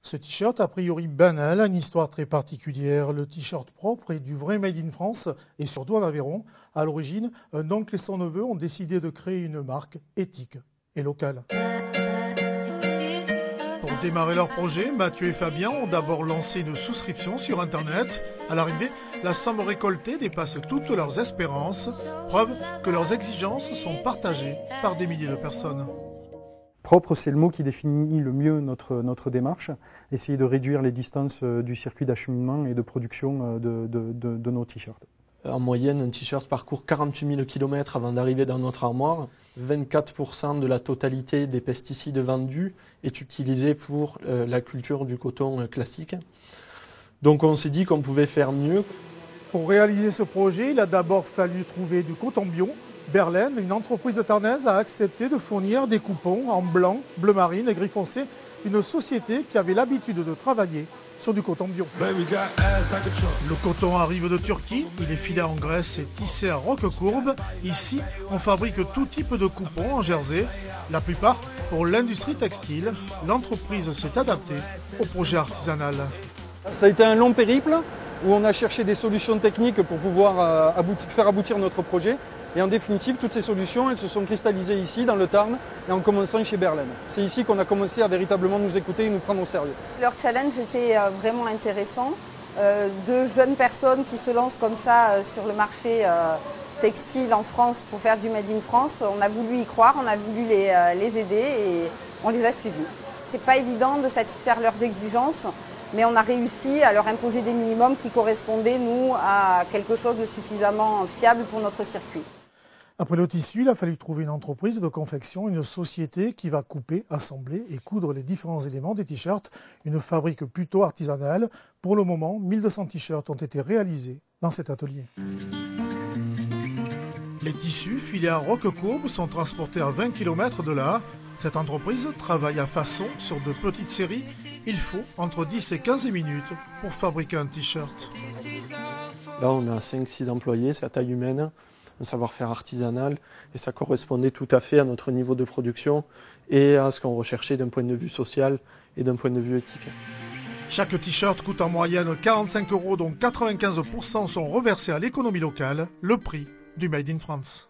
Ce t-shirt, a priori banal, a une histoire très particulière. Le t-shirt propre est du vrai Made in France et surtout en Aveyron. À l'origine, un oncle et son neveu ont décidé de créer une marque éthique et locale. Pour démarrer leur projet, Mathieu et Fabien ont d'abord lancé une souscription sur Internet. À l'arrivée, la somme récoltée dépasse toutes leurs espérances, preuve que leurs exigences sont partagées par des milliers de personnes. Propre, c'est le mot qui définit le mieux notre démarche, essayer de réduire les distances du circuit d'acheminement et de production de nos t-shirts. En moyenne, un t-shirt parcourt 48 000 km avant d'arriver dans notre armoire. 24% de la totalité des pesticides vendus est utilisé pour la culture du coton classique. Donc on s'est dit qu'on pouvait faire mieux. Pour réaliser ce projet, il a d'abord fallu trouver du coton bio. Berlin, une entreprise tarnaise, a accepté de fournir des coupons en blanc, bleu marine et gris foncé, une société qui avait l'habitude de travailler sur du coton bio. Le coton arrive de Turquie, il est filé en Grèce et tissé à Roquecourbe. Ici, on fabrique tout type de coupons en jersey, la plupart pour l'industrie textile. L'entreprise s'est adaptée au projet artisanal. Ça a été un long périple où on a cherché des solutions techniques pour pouvoir faire aboutir notre projet. Et en définitive, toutes ces solutions, elles se sont cristallisées ici, dans le Tarn, et en commençant chez Berlin. C'est ici qu'on a commencé à véritablement nous écouter et nous prendre au sérieux. Leur challenge était vraiment intéressant. Deux jeunes personnes qui se lancent comme ça sur le marché textile en France pour faire du Made in France. On a voulu y croire, on a voulu les aider et on les a suivis. C'est pas évident de satisfaire leurs exigences, mais on a réussi à leur imposer des minimums qui correspondaient, nous, à quelque chose de suffisamment fiable pour notre circuit. Après le tissu, il a fallu trouver une entreprise de confection, une société qui va couper, assembler et coudre les différents éléments des t-shirts. Une fabrique plutôt artisanale. Pour le moment, 1200 t-shirts ont été réalisés dans cet atelier. Les tissus filés à Roquecourbe sont transportés à 20 km de là. Cette entreprise travaille à façon sur de petites séries. Il faut entre 10 et 15 minutes pour fabriquer un t-shirt. Là, on a 5-6 employés, c'est à taille humaine, un savoir-faire artisanal, et ça correspondait tout à fait à notre niveau de production et à ce qu'on recherchait d'un point de vue social et d'un point de vue éthique. Chaque t-shirt coûte en moyenne 45 €, dont 95% sont reversés à l'économie locale, le prix du Made in France.